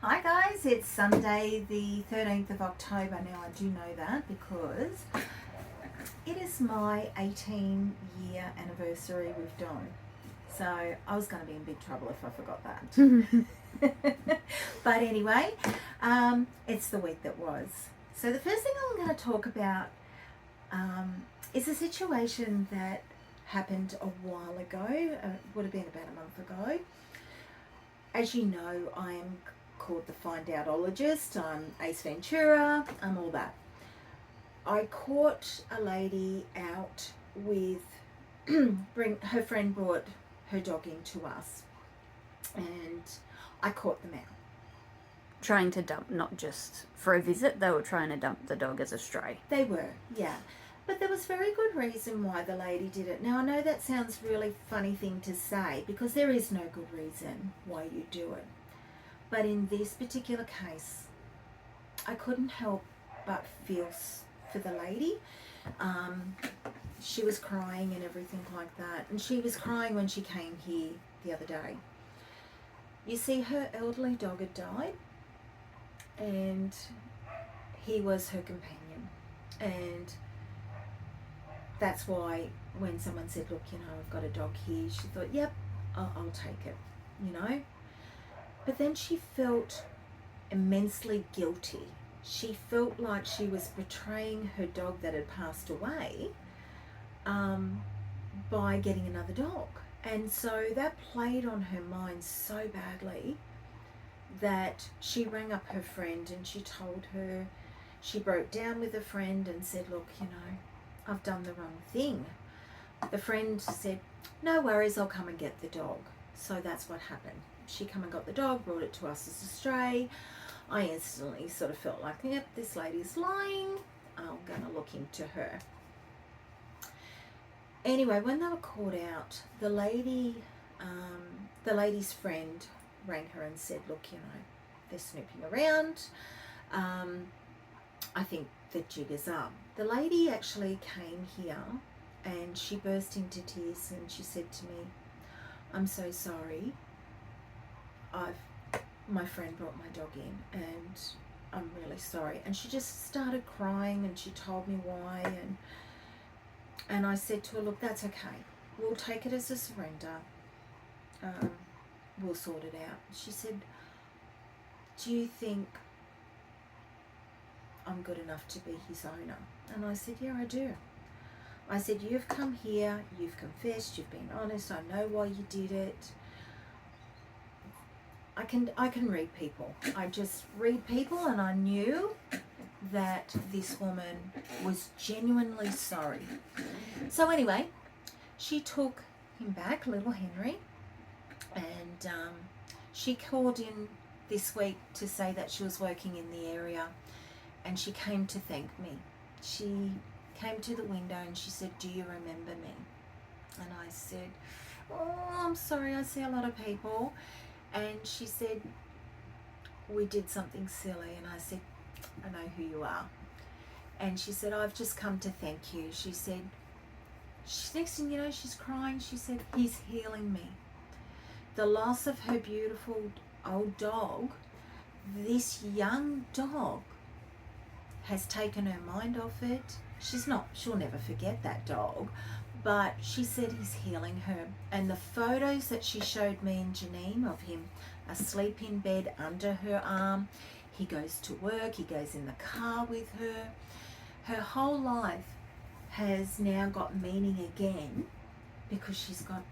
Hi guys, it's Sunday the 13th of October. Now I do know that because it is my 18-year anniversary with Don. So I was going to be in big trouble if I forgot that. But anyway, it's the week that was. So the first thing I'm going to talk about is a situation that happened a while ago. It would have been about a month ago. As you know, I am called the Find Outologist. I'm Ace Ventura. I'm all that. I caught a lady out with her friend brought her dog in to us, and I caught them out. Trying to dump, not just for a visit, they were trying to dump the dog as a stray. They were, yeah. But there was very good reason why the lady did it. Now, I know that sounds really funny thing to say because there is no good reason why you do it. But in this particular case, I couldn't help but feel for the lady. She was crying and everything like that. And she was crying when she came here the other day. You see, her elderly dog had died and he was her companion. And that's why when someone said, look, I've got a dog here, she thought, yep, I'll take it, But then she felt immensely guilty. She felt like she was betraying her dog that had passed away by getting another dog. And so that played on her mind so badly that she rang up her friend and she told her, she broke down with a friend and said, look, I've done the wrong thing. The friend said, no worries, I'll come and get the dog. So that's what happened. She come and got the dog, brought it to us as a stray. I instantly sort of felt like, yep, this lady's lying. I'm going to look into her. Anyway, when they were caught out, the lady's friend rang her and said, look, they're snooping around. I think the jig is up. The lady actually came here and she burst into tears and she said to me, I'm so sorry. My friend brought my dog in and I'm really sorry. And she just started crying and she told me why. And I said to her, look, that's okay. We'll take it as a surrender. We'll sort it out. She said, do you think I'm good enough to be his owner? And I said, yeah, I do. I said, you've come here, you've confessed, you've been honest, I know why you did it. I can read people. I just read people and I knew that this woman was genuinely sorry. So anyway, she took him back, little Henry, and she called in this week to say that she was working in the area and she came to thank me. She came to the window and she said, do you remember me? And I said, oh, I'm sorry, I see a lot of people. And she said, we did something silly. And I said, I know who you are. And she said, I've just come to thank you. She said, next thing you know, she's crying. She said, he's healing me. The loss of her beautiful old dog, this young dog has taken her mind off it. She'll never forget that dog. But she said he's healing her. And the photos that she showed me and Janine of him asleep in bed under her arm, he goes to work, he goes in the car with her. Her whole life has now got meaning again because she's got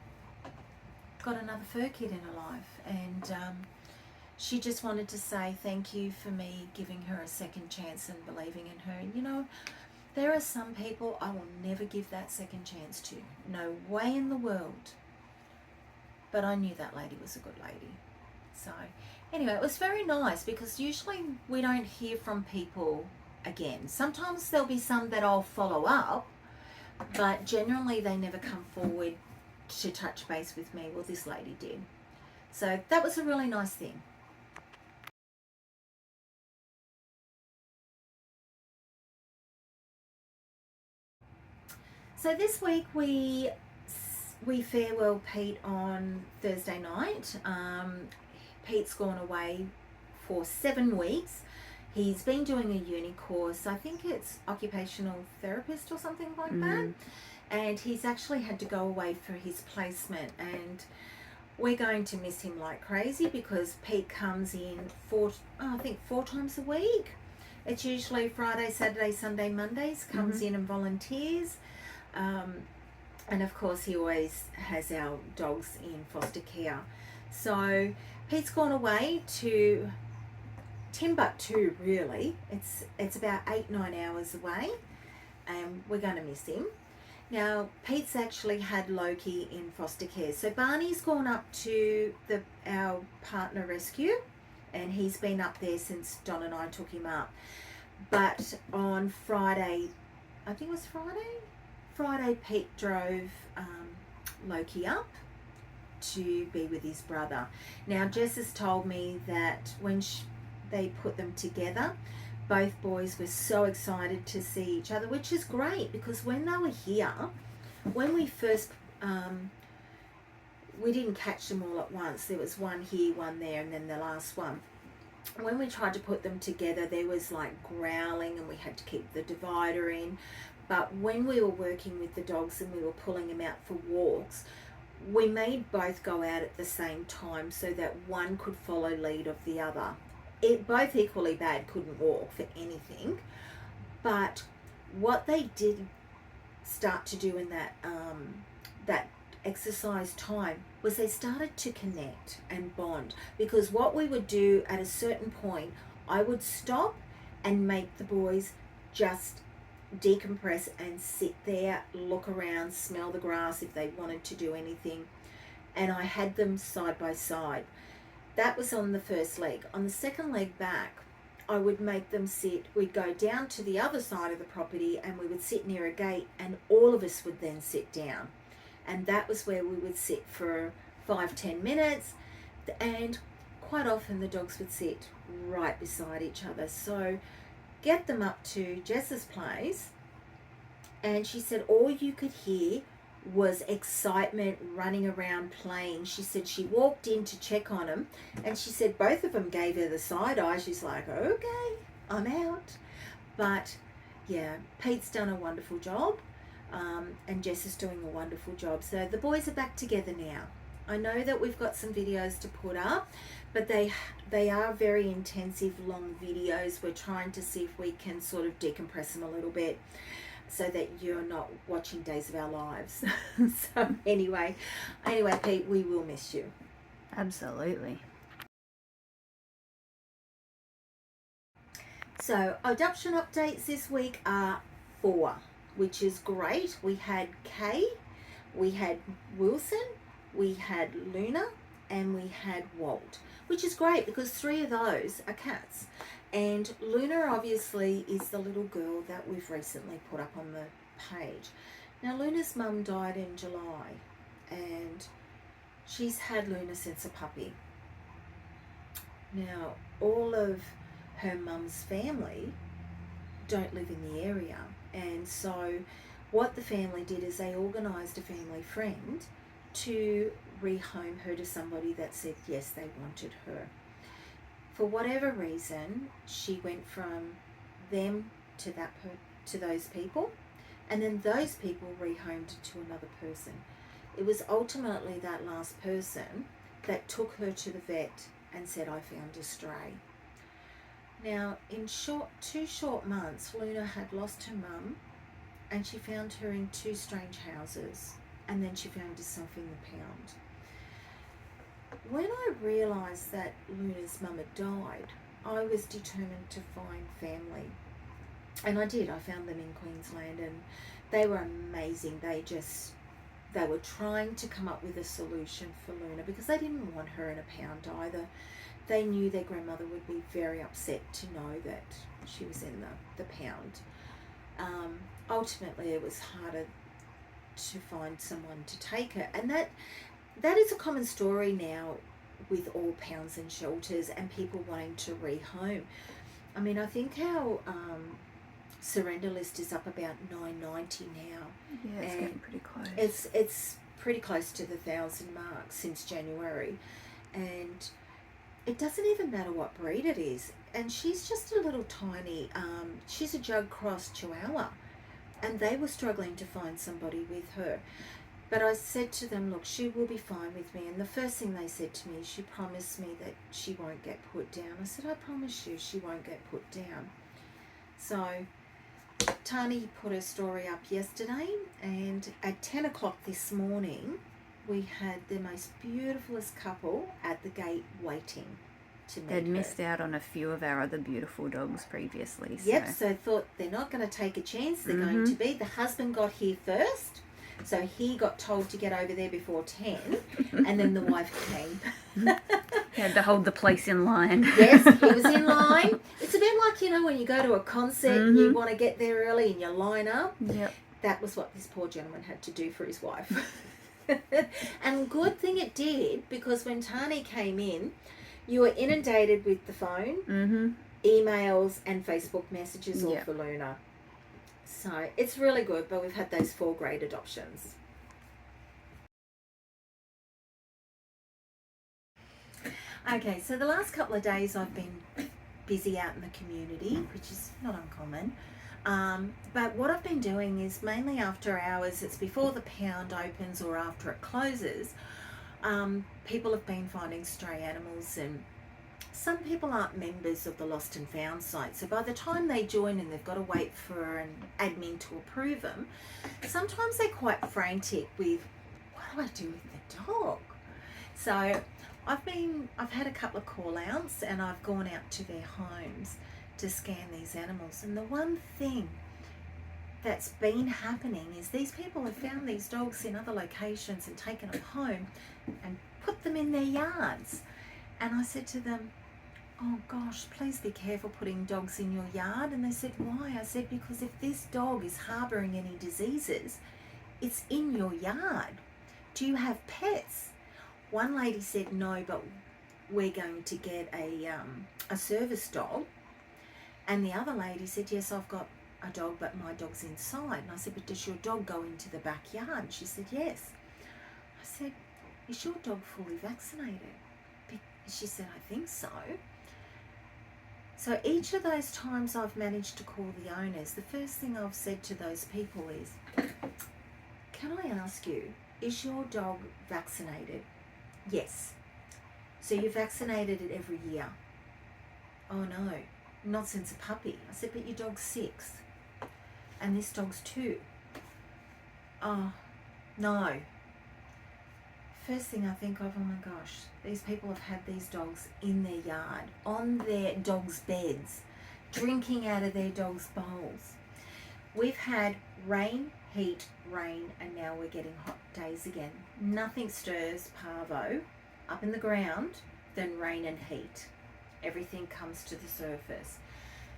another fur kid in her life. And she just wanted to say thank you for me giving her a second chance and believing in her. And there are some people I will never give that second chance to. No way in the world. But I knew that lady was a good lady. So anyway, it was very nice because usually we don't hear from people again. Sometimes there'll be some that I'll follow up, but generally they never come forward to touch base with me. Well, this lady did. So that was a really nice thing. So this week we farewell Pete on Thursday night. Pete's gone away for 7 weeks. He's been doing a uni course. I think it's occupational therapist or something like that. And he's actually had to go away for his placement, and we're going to miss him like crazy because Pete comes in four times a week. It's usually Friday, Saturday, Sunday, Mondays, comes in and volunteers. And of course he always has our dogs in foster care. So Pete's gone away to Timbuktu, really. It's about 8-9 hours away, and we're going to miss him. Now, Pete's actually had Loki in foster care. So Barney's gone up to our partner rescue, and he's been up there since Don and I took him up. But on Friday, I think it was Friday, Pete drove Loki up to be with his brother. Now, Jess has told me that when they put them together, both boys were so excited to see each other, which is great because when they were here, when we first, we didn't catch them all at once. There was one here, one there, and then the last one. When we tried to put them together, there was like growling and we had to keep the divider in. But when we were working with the dogs and we were pulling them out for walks, we made both go out at the same time so that one could follow lead of the other. Both equally bad, couldn't walk for anything. But what they did start to do in that exercise time was they started to connect and bond, because what we would do at a certain point, I would stop and make the boys just decompress and sit there, look around, smell the grass if they wanted to do anything, and I had them side by side. That was on the first leg. On the second leg back, I would make them sit. We'd go down to the other side of the property and we would sit near a gate, and all of us would then sit down. And that was where we would sit for 5-10 minutes. And quite often the dogs would sit right beside each other. So get them up to Jess's place, and she said all you could hear was excitement, running around, playing. She said she walked in to check on them, and she said both of them gave her the side eye. She's like, okay, I'm out. But yeah, Pete's done a wonderful job, and Jess is doing a wonderful job. So the boys are back together now. I know that we've got some videos to put up, but they are very intensive, long videos. We're trying to see if we can sort of decompress them a little bit, so that you're not watching Days of Our Lives. So anyway, Pete, we will miss you. Absolutely. So adoption updates this week are 4, which is great. We had Kay, we had Wilson, we had Luna, and we had Walt, which is great because 3 of those are cats. And Luna obviously is the little girl that we've recently put up on the page. Now, Luna's mum died in July, and she's had Luna since a puppy. Now, all of her mum's family don't live in the area, and so what the family did is they organised a family friend to rehome her to somebody that said yes, they wanted her. For whatever reason, she went from them to to those people, and then those people rehomed to another person. It was ultimately that last person that took her to the vet and said, I found a stray. Now, in 2 short months, Luna had lost her mum, and she found her in 2 strange houses, and then she found herself in the pound. When I realised that Luna's mum had died, I was determined to find family. And I did. I found them in Queensland, and they were amazing. They were trying to come up with a solution for Luna because they didn't want her in a pound either. They knew their grandmother would be very upset to know that she was in the pound. Ultimately, it was harder to find someone to take her. And that is a common story now with all pounds and shelters and people wanting to rehome. I mean, I think our surrender list is up about 990 now. Yeah, it's getting pretty close. It's pretty close to the 1,000 mark since January, and it doesn't even matter what breed it is. And she's just a little tiny, she's a jug cross Chihuahua. And they were struggling to find somebody with her. But I said to them, look, she will be fine with me. And the first thing they said to me, she promised me that she won't get put down. I said, I promise you she won't get put down. So Tani put her story up yesterday, and at 10 o'clock this morning, we had the most beautifulest couple at the gate waiting to meet They'd her. missed out on a few of our other beautiful dogs previously. Yep, so thought they're not going to take a chance. They're going to be. The husband got here first, so he got told to get over there before 10, and then the wife came. He had to hold the place in line. Yes, he was in line. It's a bit like, you know, when you go to a concert and you want to get there early and you line up. Yep. That was what this poor gentleman had to do for his wife. And good thing it did, because when Tani came in, you were inundated with the phone, emails and Facebook messages all for Luna. So it's really good, but we've had those 4 great adoptions. Okay, so the last couple of days I've been busy out in the community, which is not uncommon. But what I've been doing is mainly after hours, it's before the pound opens or after it closes, people have been finding stray animals, and some people aren't members of the Lost and Found site. So by the time they join and they've got to wait for an admin to approve them, sometimes they're quite frantic with, what do I do with the dog? So I've had a couple of call outs, and I've gone out to their homes to scan these animals. And the one thing that's been happening is these people have found these dogs in other locations and taken them home and put them in their yards. And I said to them, oh gosh, please be careful putting dogs in your yard. And they said, why? I said, because if this dog is harbouring any diseases, it's in your yard. Do you have pets? One lady said, no, but we're going to get a service dog. And the other lady said, yes, I've got a dog, but my dog's inside. And I said, but does your dog go into the backyard? She said, yes. I said, is your dog fully vaccinated? She said, I think so. So each of those times I've managed to call the owners, the first thing I've said to those people is, can I ask you, is your dog vaccinated? Yes. So you vaccinated it every year? Oh no, not since a puppy. I said, but your dog's 6 and this dog's 2. Oh, no. First thing I think of, oh my gosh, these people have had these dogs in their yard, on their dogs' beds, drinking out of their dogs' bowls. We've had rain, heat, rain, and now we're getting hot days again. Nothing stirs parvo up in the ground than rain and heat. Everything comes to the surface.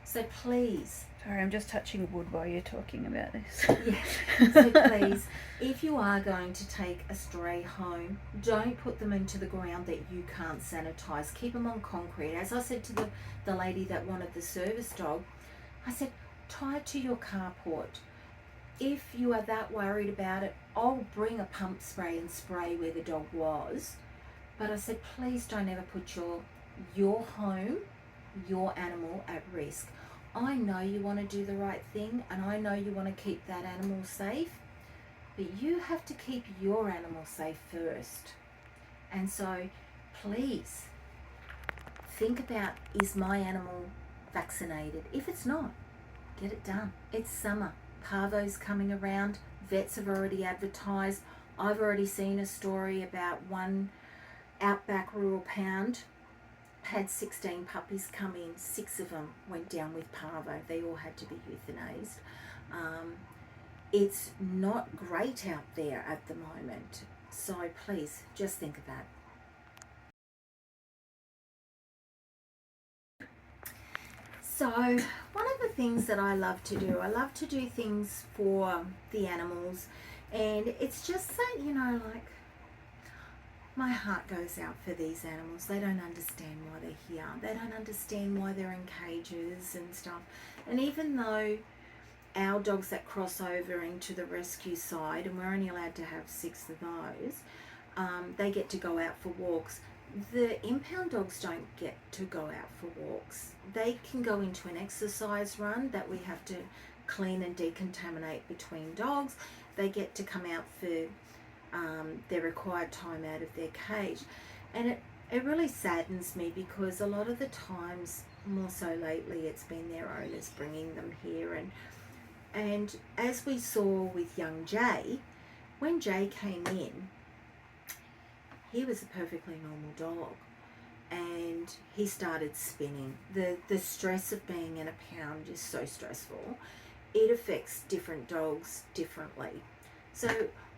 So please. Sorry, I'm just touching wood while you're talking about this. Yeah. So please, if you are going to take a stray home, don't put them into the ground that you can't sanitize. Keep them on concrete. As I said to the lady that wanted the service dog, I said, tie it to your carport. If you are that worried about it, I'll bring a pump spray and spray where the dog was. But I said, please don't ever put your home, your animal at risk. I know you want to do the right thing, and I know you want to keep that animal safe, but you have to keep your animal safe first. And so please think about, is my animal vaccinated? If it's not, get it done. It's summer. Parvo's coming around. Vets have already advertised. I've already seen a story about one outback rural pound had 16 puppies come in, 6 of them went down with parvo. They all had to be euthanized. It's not great out there at the moment, so please just think of that. So one of the things that I love to do things for the animals, and it's just that, you know, like, my heart goes out for these animals. They don't understand why they're here. They don't understand why they're in cages and stuff. And even though our dogs that cross over into the rescue side, and we're only allowed to have 6 of those, they get to go out for walks. the impound dogs don't get to go out for walks. They can go into an exercise run that we have to clean and decontaminate between dogs. They get to come out for their required time out of their cage. And it really saddens me because a lot of the times, more so lately, it's been their owners bringing them here. And as we saw with young Jay, when Jay came in, he was a perfectly normal dog, and he started spinning. The stress of being in a pound is so stressful. It affects different dogs differently. So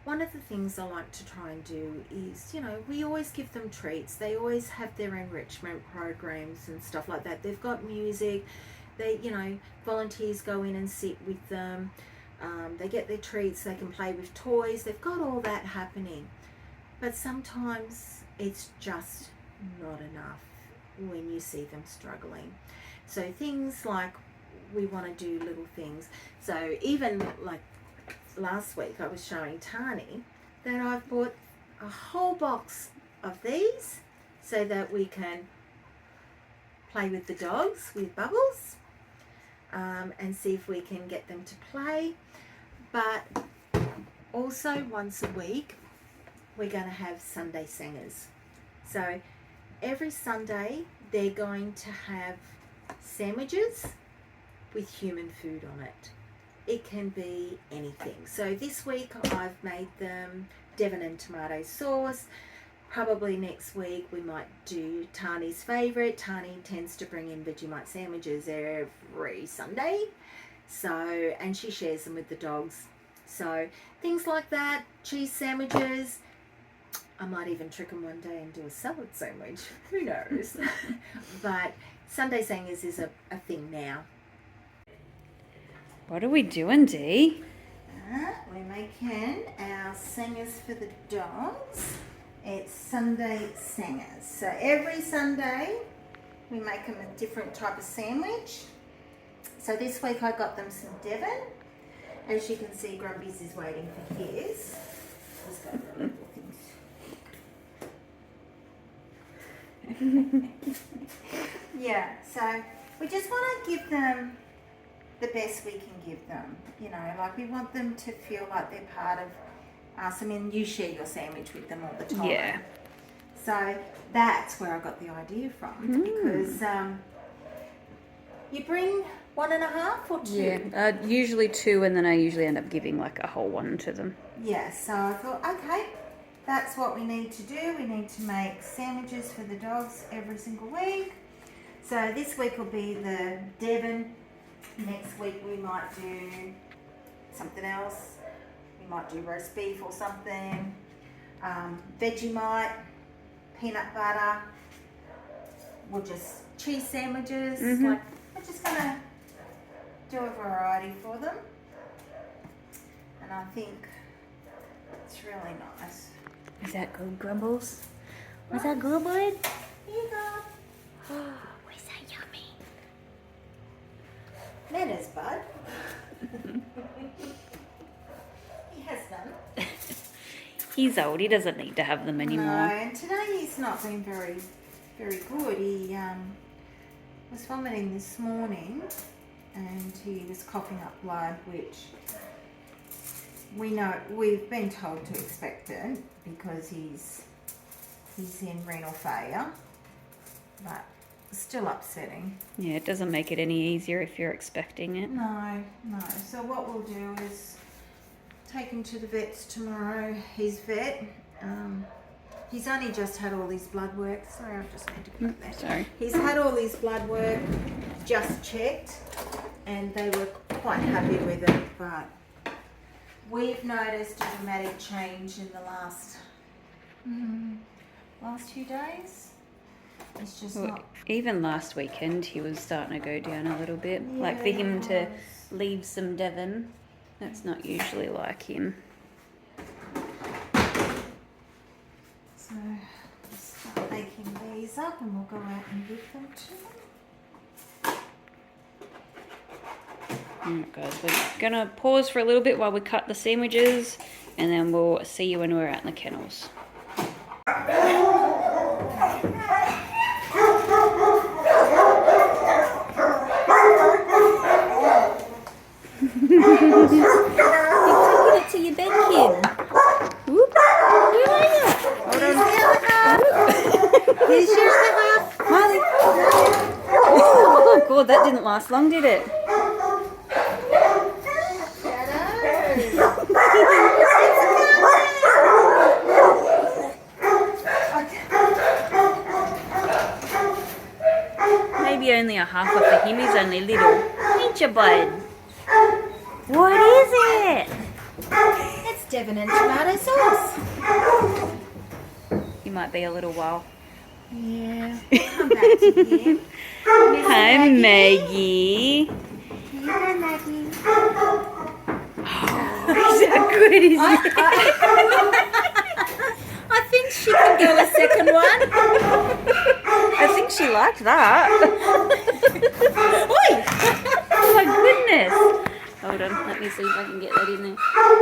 one of the things I like to try and do is, we always give them treats. They always have their enrichment programs and stuff like that. They've got music. They, volunteers go in and sit with them. They get their treats. They can play with toys. They've got all that happening. But sometimes it's just not enough when you see them struggling. So things like, we want to do little things. So even like last week, I was showing Tani that I've bought a whole box of these so that we can play with the dogs with bubbles, and see if we can get them to play. But also once a week, we're going to have Sunday singers. So every Sunday, they're going to have sandwiches with human food on it. It can be anything. So this week I've made them Devon and tomato sauce. Probably next week we might do Tani's favourite. Tani tends to bring in Vegemite sandwiches every Sunday. So, and she shares them with the dogs. So things like that, cheese sandwiches. I might even trick them one day and do a salad sandwich. Who knows? But Sunday singers is a thing now. What are we doing, Dee? We're making our singers for the dogs. It's Sunday singers. So every Sunday we make them a different type of sandwich. So this week I got them some Devon. As you can see, Grumpy's is waiting for his. Let's go for a look. Yeah, so we just want to give them the best we can give them. Like we want them to feel like they're part of us. I mean, you share your sandwich with them all the time. Yeah. So that's where I got the idea from, because you bring 1.5 or 2? Yeah, usually 2, and then I usually end up giving like a whole one to them. Yeah, so I thought, okay, that's what we need to do. We need to make sandwiches for the dogs every single week. So this week will be the Devon. Next week we might do something else. We might do roast beef or something. Vegemite, peanut butter. We'll just cheese sandwiches. Like, we're just gonna do a variety for them. And I think it's really nice. Is that good, Grumbles? Was that good, bud? Here you go. Was that yummy? Manners, bud. He has done. He's old. He doesn't need to have them anymore. No, and today he's not been very, very good. He was vomiting this morning, and he was coughing up blood, which we've been told to expect it because he's in renal failure, but still upsetting. Yeah, it doesn't make it any easier if you're expecting it. No. So what we'll do is take him to the vets tomorrow. His vet, he's only just had all his blood work. Sorry, I just need to put that. Sorry. He's had all his blood work just checked, and they were quite happy with it, but we've noticed a dramatic change in the last few days. It's just Well, not. even last weekend he was starting to go down a little bit. Yeah, Like for him he to was. leave some Devon, that's not usually like him. So we'll start baking these up, and we'll go out and give them to them. Alright guys, we're gonna pause for a little bit while we cut the sandwiches, and then we'll see you when we're out in the kennels. God, that didn't last long, did it? Maybe only a half of for him. He's only little. Ain't you, bud? What is it? It's Devon and tomato sauce. He might be a little while. Yeah. Come back to him. Hi, Maggie. Here you go, Maggie. Is that good? Is it? I think she can go a second one. I think she liked that. Oi! Oh my goodness. Hold on, let me see if I can get that in there.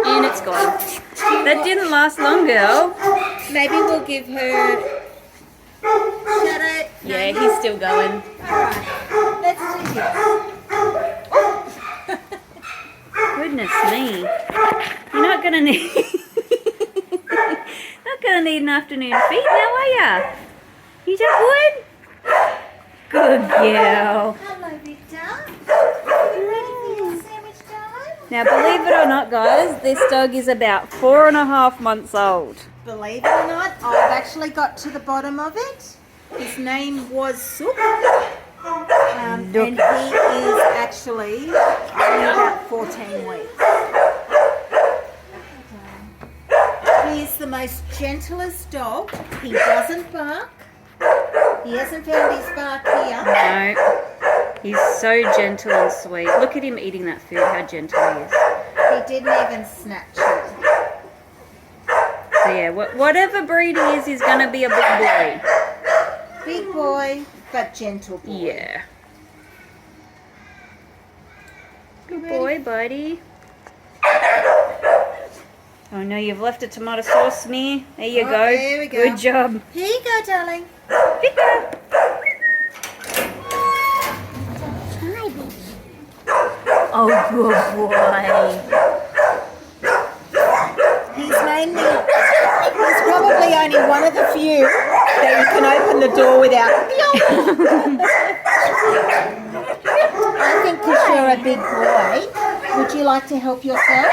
And it's gone. That didn't last long, girl. Maybe we'll give her. Shadow. Yeah, he's still going. Alright. Let's do this. Goodness me. You're not gonna need not gonna need an afternoon feed now, are ya? You done good? Good girl. Hello, Victor. Are you ready for your sandwich, darling? Now, believe it or not, guys, this dog is about 4.5 months old. Believe it or not, I've actually got to the bottom of it. His name was Sook. And he is actually only about 14 weeks. He is the most gentlest dog. He doesn't bark. He hasn't found his bark here. No, he's so gentle and sweet. Look at him eating that food, how gentle he is. He didn't even snatch it. So yeah, whatever breed he is, he's going to be a big boy. Big boy, but gentle boy. Yeah. Good boy, buddy. Oh no, you've left a tomato sauce smear. There you go. There we go. Good job. Here you go, darling. Victor. Oh, good boy. He's probably only one of the few that you can open the door without. I think because you're a big boy, would you like to help yourself?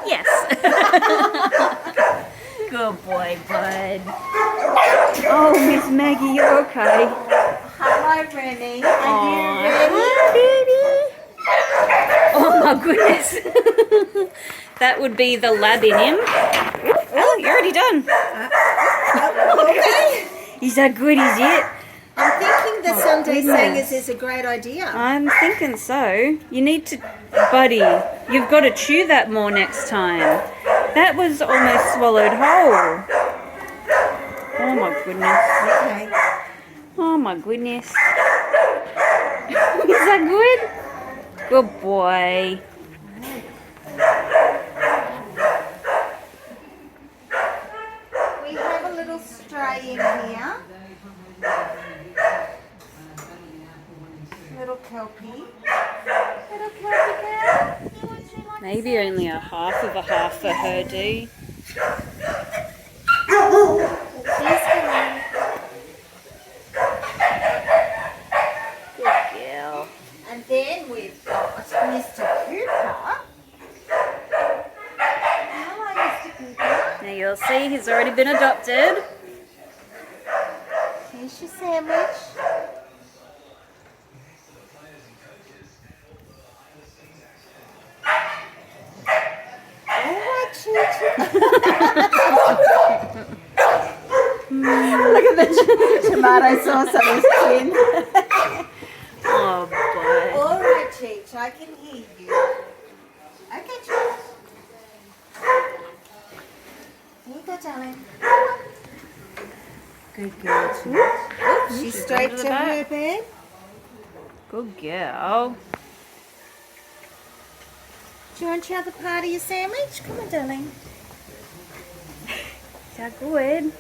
Yes. Good boy, bud. Oh, Miss Maggie, you're okay. Hello, Remy. Are you ready? Oh my goodness. That would be the lab in him. Oh, you're already done. Okay. Is that good, is it? I'm thinking the Sunday goodness. Singers is a great idea. I'm thinking so. You need to, buddy, you've got to chew that more next time. That was almost swallowed whole. Oh my goodness. Okay. Oh my goodness. Is that good? Good boy. We have a little stray in here. Little kelpie. Little kelpie girl. You want to like Maybe only a half for her, Dee. She's going. Good girl. And then we've got Mr. Cooper. Hello, Mr. Cooper. Now you'll see he's already been adopted. Here's your sandwich. Alright, Choo-Choo. Look at the tomato sauce on his chin. Oh boy. Alright, Cheech, I can hear you. Okay, Cheech. Here you go, darling. Good girl, Cheech. She's straight gone to to the back. her bed. Good girl. Do you want your other part of your sandwich? Come on, darling. Is that good?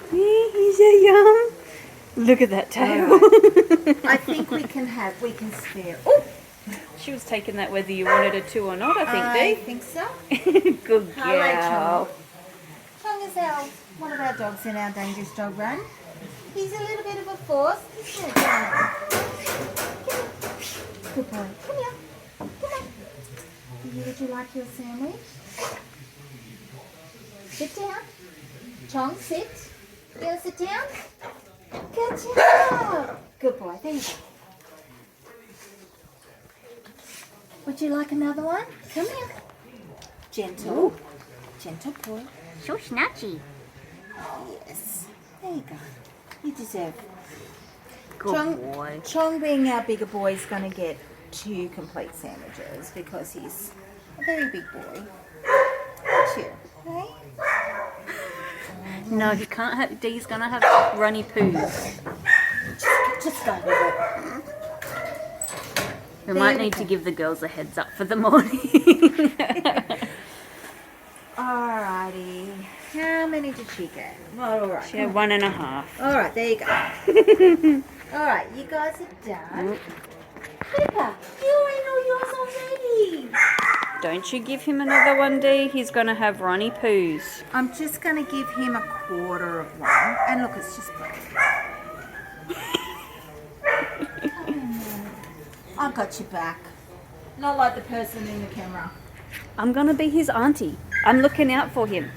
He's a yum. Look at that tail. I think we can spare. Oh, She was taking that whether you wanted her to or not, I I think, think so. Dee. Good Hello, girl. Chong is one of our dogs in our dangerous dog run. He's a little bit of a force. Come here, Donna. Good boy. Come here. Come on. Would you like your sandwich? Sit down. Chong, sit. You want to sit down? Good job. Good boy. There you go. Would you like another one? Come here. Gentle. Gentle boy. So snatchy. Yes. There you go. You deserve. Good boy. Chong, being our bigger boy, is going to get 2 complete sandwiches because he's a very big boy. Aren't you? Hey? No, he can't have. Dee's gonna have runny poos. Just go with it. We There might we need go. to give the girls a heads up for the morning. Alrighty. How many did she get? Well, alright. She had 1.5. Alright, there you go. Alright, you guys are done. Pippa, you ate all yours already. Don't you give him another one, Dee. He's gonna have runny poos. I'm just going to give him a quarter of one. And look, it's just black. I got your back. Not like the person in the camera. I'm gonna be his auntie. I'm looking out for him.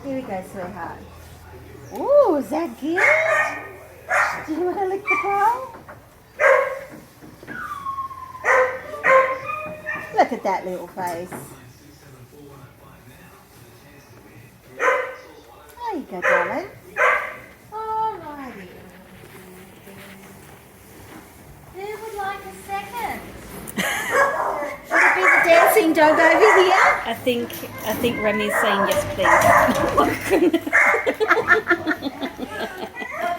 Here we go, sweetheart. Ooh, is that good? Do you want to lick the bowl? Look at that little face. There you go, darling. Alrighty. Who would like a second? Should it be the dancing dog over here? I think Remy's saying yes, please.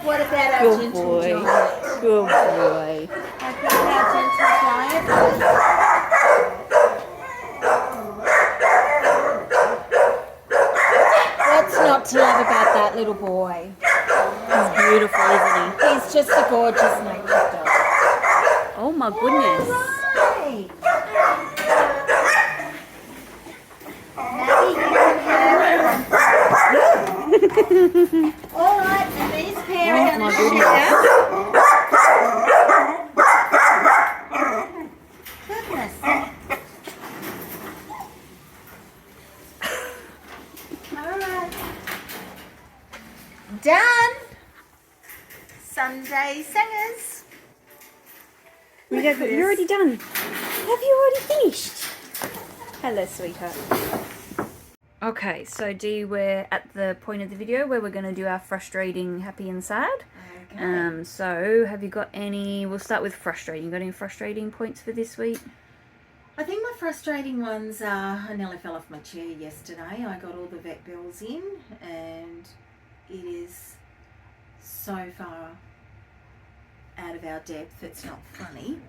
What about our Good gentle boy. giant? Good boy. How about our gentle giant? What's not to love about that little boy? He's beautiful, isn't he? He's just a gorgeous nature dog. Oh my goodness. Right. Maggie, you can have all right, and these pair Oh are my going to goodness. Goodness. All right. Done. Sunday singers. You're already done. Have you already finished? Hello, sweetheart. Okay, so Dee, we're at the point of the video where we're going to do our frustrating, happy and sad. Okay. So have you got any, we'll start with frustrating. Got any frustrating points for this week? I think my frustrating ones are, I nearly fell off my chair yesterday. I got all the vet bills in and it is so far out of our depth, it's not funny.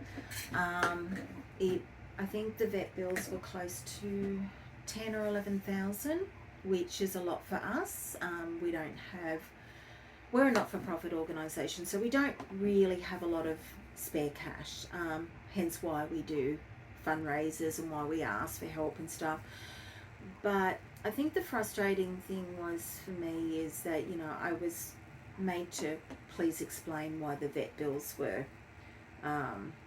I think the vet bills were close to 10 or 11,000, which is a lot for us. We're a not-for-profit organisation, so we don't really have a lot of spare cash, hence why we do fundraisers and why we ask for help and stuff. But I think the frustrating thing was for me is that, I was made to please explain why the vet bills were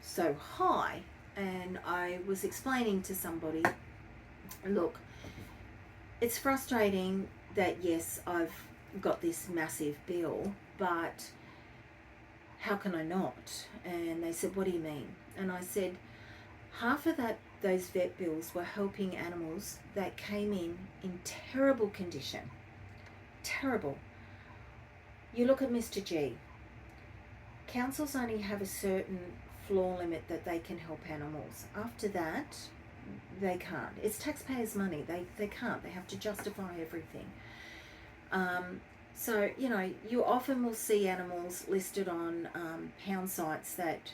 so high, and I was explaining to somebody, look, it's frustrating that yes, I've got this massive bill, but how can I not? And they said, what do you mean? And I said, half of those vet bills were helping animals that came in terrible condition. Terrible. You look at Mr. G. Councils only have a certain floor limit that they can help animals. After that, they can't. It's taxpayers' money. They can't. They have to justify everything. So, you often will see animals listed on pound sites that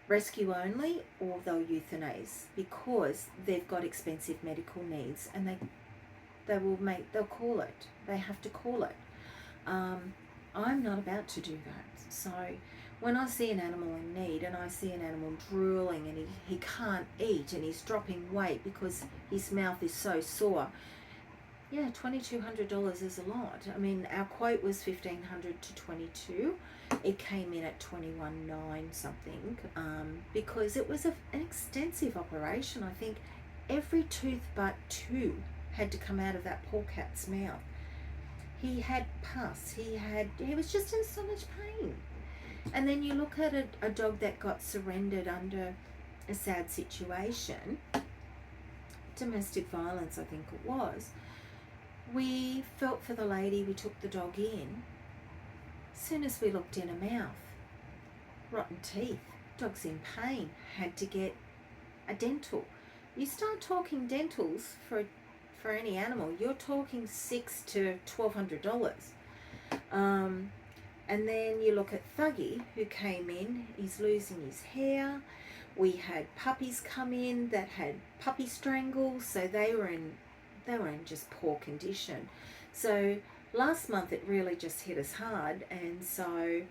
rescue only, or they'll euthanize because they've got expensive medical needs, and they'll call it. They have to call it. I'm not about to do that. So when I see an animal in need and I see an animal drooling and he can't eat and he's dropping weight because his mouth is so sore, yeah, $2,200 is a lot. I mean, our quote was $1,500 to $22. It came in at $21,900 something, because it was an extensive operation. I think every tooth but two had to come out of that poor cat's mouth. He had pus. He was just in so much pain. And then you look at a dog that got surrendered under a sad situation, domestic violence, I think it was. We felt for the lady. We took the dog in. As soon as we looked in her mouth, rotten teeth, dog's in pain, had to get a dental. You start talking dentals for any animal, you're talking $600 to $1,200. And then you look at Thuggy, who came in. He's losing his hair. We had puppies come in that had puppy strangles, so they were in just poor condition. So last month it really just hit us hard, and so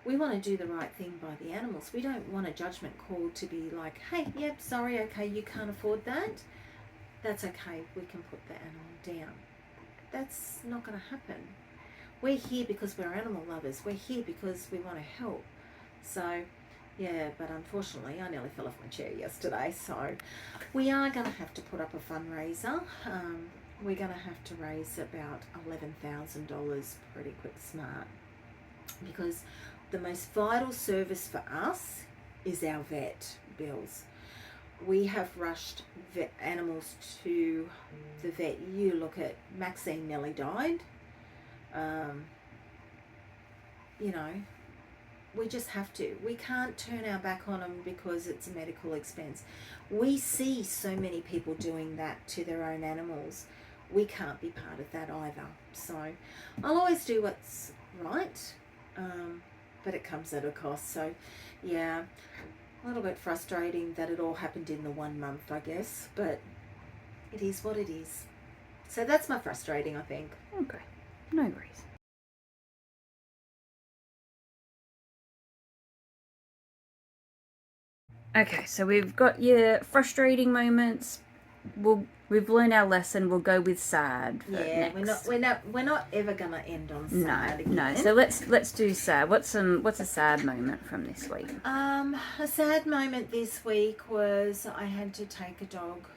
we want to do the right thing by the animals. We don't want a judgment call to be like, hey, yep, sorry, okay, you can't afford that. That's okay, we can put the animal down. That's not going to happen. We're here because we're animal lovers. We're here because we want to help. So, yeah, but unfortunately, I nearly fell off my chair yesterday. So, we are going to have to put up a fundraiser. We're going to have to raise about $11,000 pretty quick smart, because the most vital service for us is our vet bills. We have rushed vet animals to the vet. You look at Maxine nearly died. You know, we just have to. We can't turn our back on them because it's a medical expense. We see so many people doing that to their own animals. We can't be part of that either. So I'll always do what's right, but it comes at a cost. So yeah, a little bit frustrating that it all happened in the 1 month, I guess, but it is what it is. So that's my frustrating, I think. Okay, no worries. Okay, so we've got your frustrating moments. We've learned our lesson. We'll go with sad. Yeah, next. we're not ever gonna end on sad again. No. So let's do sad. What's a sad moment from this week? A sad moment this week was I had to take a dog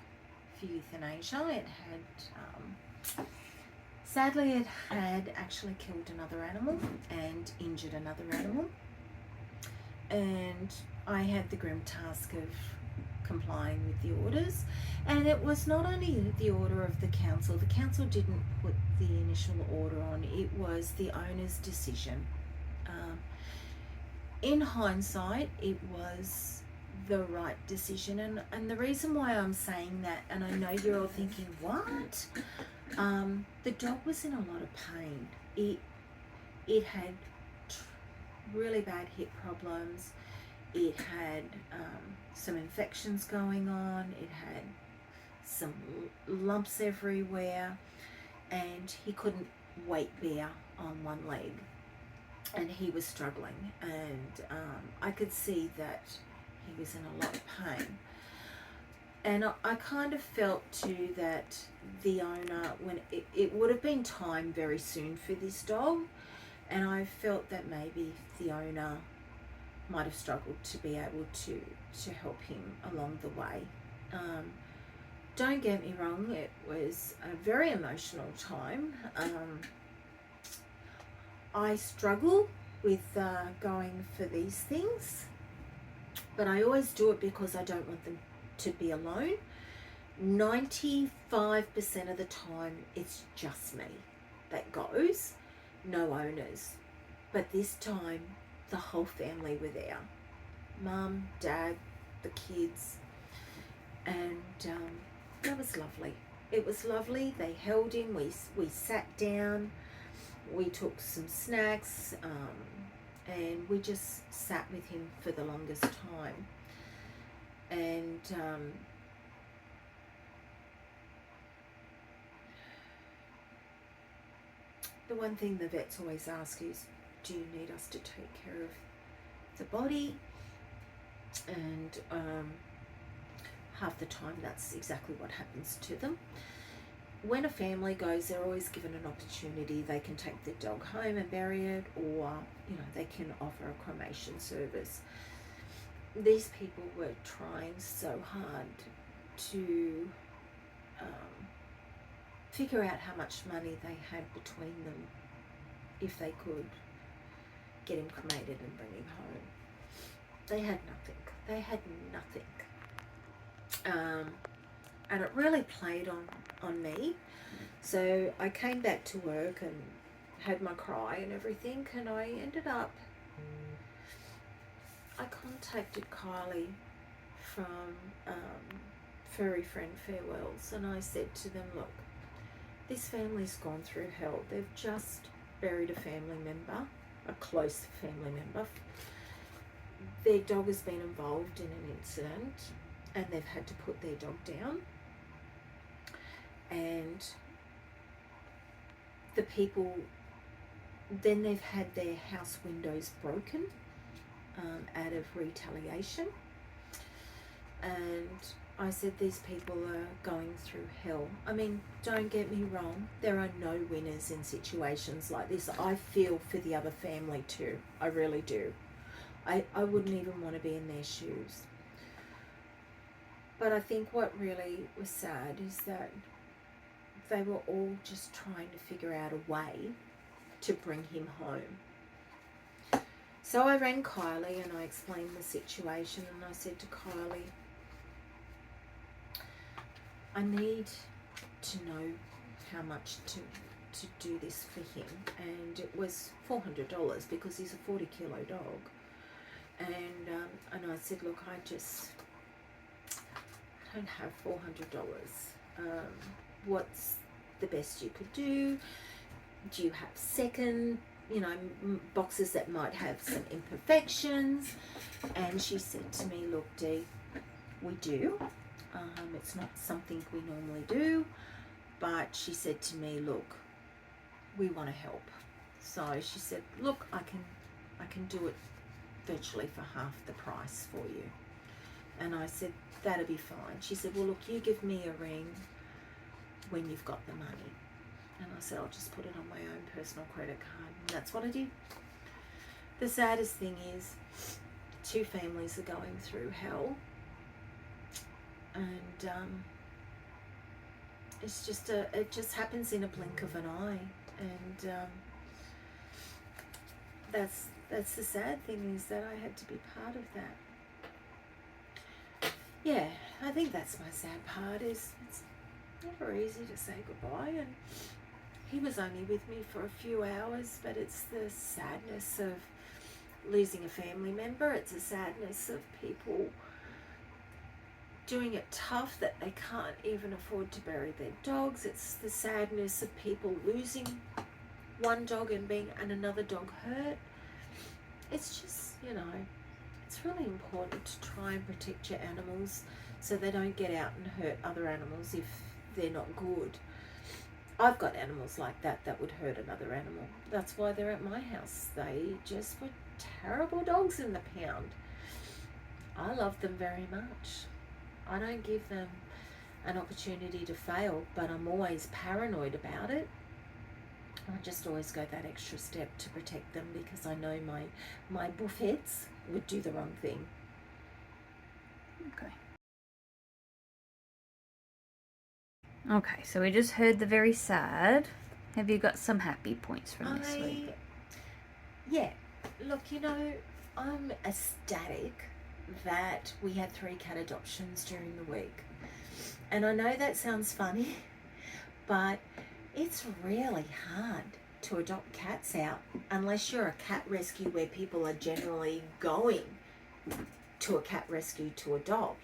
for euthanasia. It had sadly it had actually killed another animal and injured another animal, and I had the grim task of complying with the orders. And it was not only the order of the council didn't put the initial order on, it was the owner's decision. In hindsight, it was the right decision, and the reason why I'm saying that, and I know you're all thinking, what? The dog was in a lot of pain. It had really bad hip problems. It had some infections going on. It had some lumps everywhere, and he couldn't weight bear on one leg, and he was struggling, and I could see that he was in a lot of pain. And I kind of felt too that the owner, when it would have been time very soon for this dog, and I felt that maybe the owner might have struggled to be able to help him along the way. Don't get me wrong, it was a very emotional time. I struggle with going for these things, but I always do it because I don't want them to be alone. 95% of the time it's just me that goes, no owners. But this time the whole family were there. Mum, Dad, the kids, and that was lovely. It was lovely. They held him. We sat down. We took some snacks, and we just sat with him for the longest time. And the one thing the vets always ask is, do you need us to take care of the body? And half the time that's exactly what happens to them. when a family goes, they're always given an opportunity. They can take their dog home and bury it, or they can offer a cremation service. These people were trying so hard to figure out how much money they had between them if they could get him cremated and bring him home. They had nothing. They had nothing. And it really played on me. So I came back to work and had my cry and everything, and I ended up, I contacted Kylie from Furry Friend Farewells, and I said to them, look, this family's gone through hell. They've just buried a family member, a close family member. Their dog has been involved in an incident and they've had to put their dog down. And the people, then they've had their house windows broken out of retaliation. And I said, these people are going through hell. I mean, don't get me wrong, there are no winners in situations like this. I feel for the other family too. I really do. I wouldn't even want to be in their shoes. But I think what really was sad is that they were all just trying to figure out a way to bring him home. So I rang Kylie and I explained the situation, and I said to Kylie, I need to know how much to do this for him. And it was $400 because he's a 40-kilo dog. And I said, look, I don't have $400. What's the best you could do? Do you have second, boxes that might have some imperfections? And she said to me, look, Dee, we do. It's not something we normally do, but she said to me, look, we want to help. So she said, look, I can do it virtually for half the price for you. And I said, that'll be fine. She said, well, look, you give me a ring when you've got the money. And I said, I'll just put it on my own personal credit card. And that's what I did. The saddest thing is, two families are going through hell. And it's just it just happens in a blink of an eye. And that's the sad thing, is that I had to be part of that. Yeah, I think that's my sad part, is it's never easy to say goodbye. And he was only with me for a few hours, but it's the sadness of losing a family member. It's a sadness of people doing it tough that they can't even afford to bury their dogs. It's the sadness of people losing one dog and another dog hurt. It's just, it's really important to try and protect your animals so they don't get out and hurt other animals if they're not good. I've got animals like that would hurt another animal. That's why they're at my house. They just were terrible dogs in the pound. I love them very much. I don't give them an opportunity to fail, but I'm always paranoid about it. I just always go that extra step to protect them, because I know my buffheads would do the wrong thing. Okay, so we just heard the very sad. Have you got some happy points from this week? Yeah. Look, I'm ecstatic that we had 3 cat adoptions during the week. And I know that sounds funny, but it's really hard to adopt cats out unless you're a cat rescue where people are generally going to a cat rescue to adopt.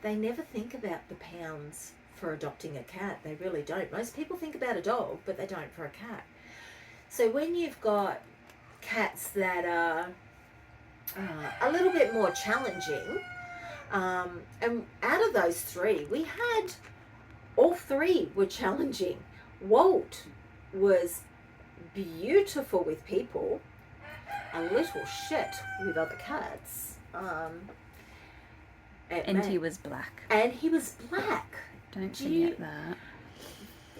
They never think about the pounds for adopting a cat. They really don't. Most people think about a dog, but they don't for a cat. So when you've got cats that are a little bit more challenging, and out of those 3, we had all 3 were challenging. Walt was beautiful with people, a little shit with other cats. And he was black. And he was black. Don't forget that.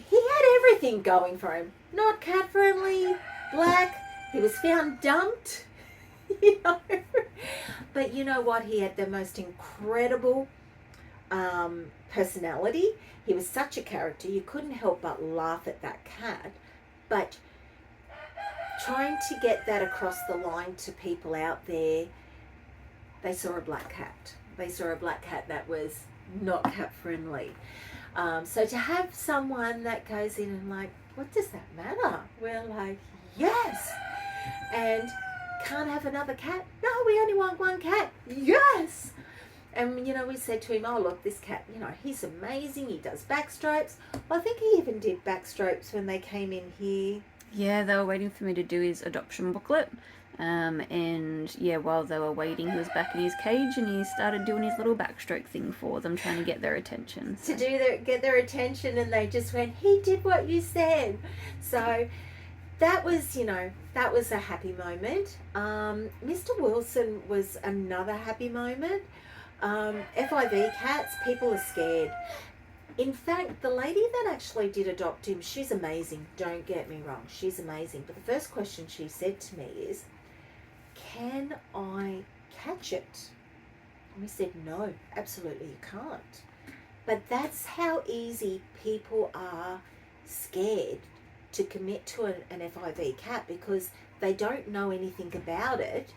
He everything going for him. Not cat friendly, black. He was found dumped, you know. But you know what? He had the most incredible personality. He was such a character. You couldn't help but laugh at that cat. But trying to get that across the line to people out there, they saw a black cat. They saw a black cat that was not cat friendly. So to have someone that goes in and like, what does that matter? We're like, yes. And can't have another cat? No, we only want one cat. Yes. And, you know, we said to him, oh, look, this cat, you know, he's amazing. He does backstrokes. Well, I think he even did backstrokes when they came in here. Yeah, they were waiting for me to do his adoption booklet. And yeah, while they were waiting, he was back in his cage and he started doing his little backstroke thing for them, trying to get their attention. So. Get their attention, and they just went, he did what you said. So that was, you know, that was a happy moment. Mr. Wilson was another happy moment. FIV cats, people are scared. In fact, the lady that actually did adopt him, she's amazing. Don't get me wrong, she's amazing. But the first question she said to me is, can I catch it? And we said, no, absolutely you can't. But that's how easy people are scared to commit to an FIV cat, because they don't know anything about it,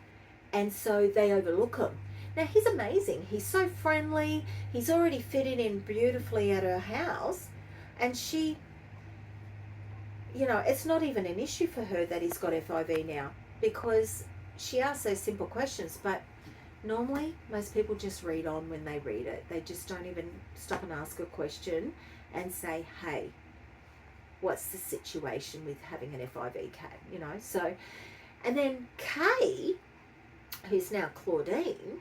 and so they overlook him. Now, he's amazing. He's so friendly. He's already fitted in beautifully at her house, and she, you know, it's not even an issue for her that he's got FIV now, because she asks those simple questions. But normally, most people just read on when they read it. They just don't even stop and ask a question and say, hey, what's the situation with having an FIV cat, you know? So, and then Kay, who's now Claudine,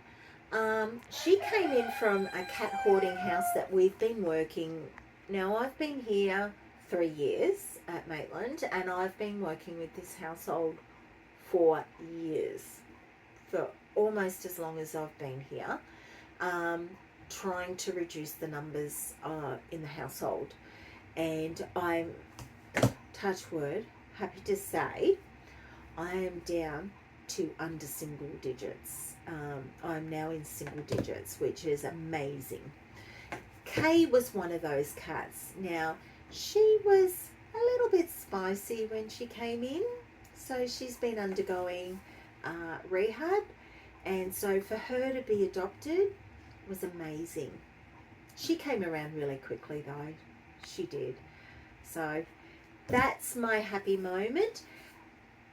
she came in from a cat hoarding house that we've been working. Now, I've been here 3 years at Maitland, and I've been working with this household for years, for almost as long as I've been here, trying to reduce the numbers in the household. And I'm, touch wood, happy to say, I am down to under single digits. I'm now in single digits, which is amazing. Kay was one of those cats. Now, she was a little bit spicy when she came in, so she's been undergoing rehab, and so for her to be adopted was amazing. She came around really quickly though, she did. So that's my happy moment.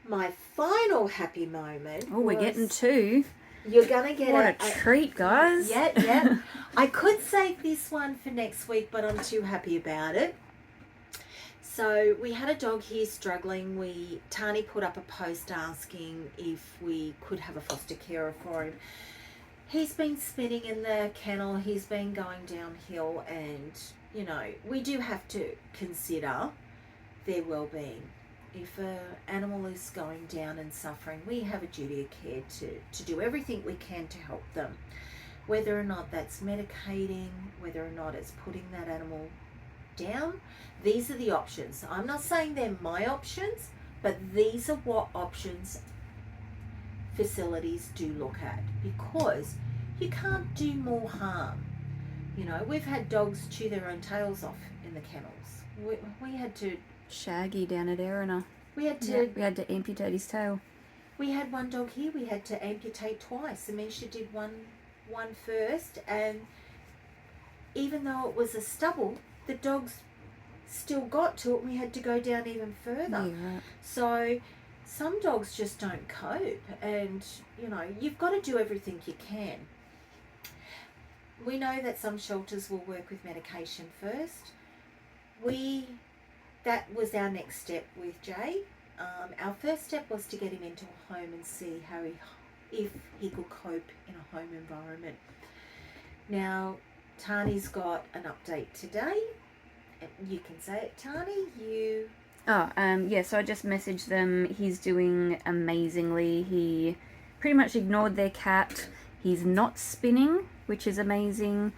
My final happy moment. Oh, we're getting two. You're gonna get what a treat, guys. Yeah. I could save this one for next week, but I'm too happy about it. So we had a dog here struggling. Tani put up a post asking if we could have a foster carer for him. He's been spinning in the kennel. He's been going downhill, and you know, we do have to consider their well-being. If an animal is going down and suffering, we have a duty of care to do everything we can to help them. Whether or not that's medicating, whether or not it's putting that animal down, these are the options. I'm not saying they're my options, but these are what options facilities do look at, because you can't do more harm. You know, we've had dogs chew their own tails off in the kennels. We had to... Shaggy down at Erina. We had to amputate his tail. We had one dog here we had to amputate twice. Amisha did one first, and even though it was a stubble, the dogs still got to it, and we had to go down even further. Yeah, right. So some dogs just don't cope, and you know, you've got to do everything you can. We know that some shelters will work with medication first. That was our next step with Jay. Our first step was to get him into a home and see if he could cope in a home environment. Now, Tani's got an update today. You can say it, Tani. So I just messaged them. He's doing amazingly. He pretty much ignored their cat. He's not spinning, which is amazing.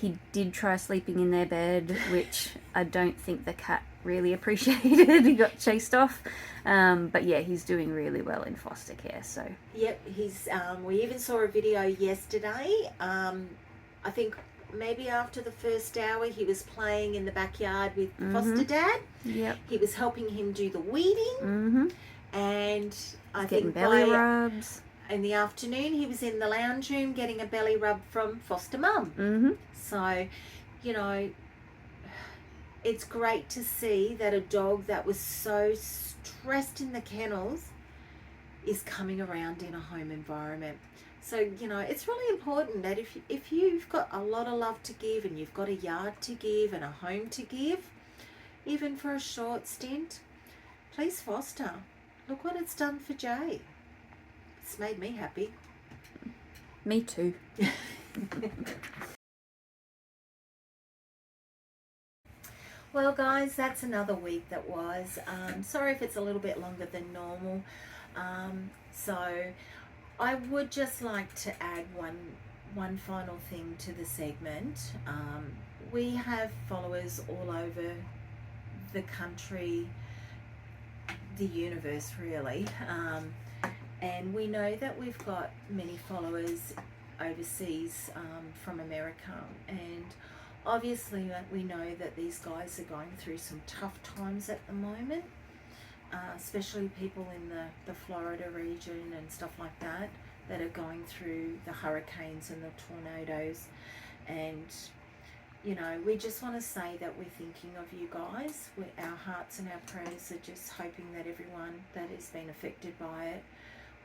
He did try sleeping in their bed, which I don't think the cat really appreciated. He got chased off. But yeah, he's doing really well in foster care. So Yep, he's. We even saw a video yesterday. I think maybe after the first hour, he was playing in the backyard with foster dad. Yep. He was helping him do the weeding, and I Getting think belly by rubs. in the afternoon he was in the lounge room getting a belly rub from foster mum. So, you know, it's great to see that a dog that was so stressed in the kennels is coming around in a home environment. So, you know, it's really important that if you've got a lot of love to give and you've got a yard to give and a home to give, even for a short stint, please foster. Look what it's done for Jay. It's made me happy. Me too. Well, guys, that's another week that was. Sorry if it's a little bit longer than normal. So I would just like to add one final thing to the segment. We have followers all over the country, the universe really, and we know that we've got many followers overseas from America, and obviously we know that these guys are going through some tough times at the moment, especially people in the Florida region and stuff like that are going through the hurricanes and the tornadoes. And you know, we just want to say that we're thinking of you guys. Our hearts and our prayers are just hoping that everyone that has been affected by it,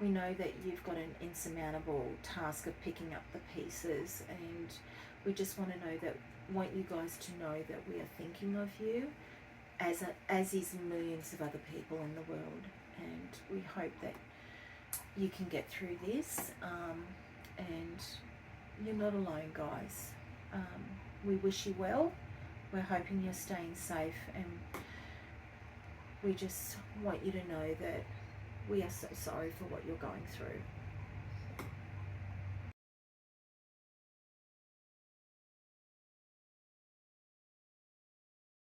we know that you've got an insurmountable task of picking up the pieces, and we just want you guys to know that we are thinking of you, as is millions of other people in the world, and we hope that you can get through this, and you're not alone, guys. We wish you well. We're hoping you're staying safe, and we just want you to know that we are so sorry for what you're going through.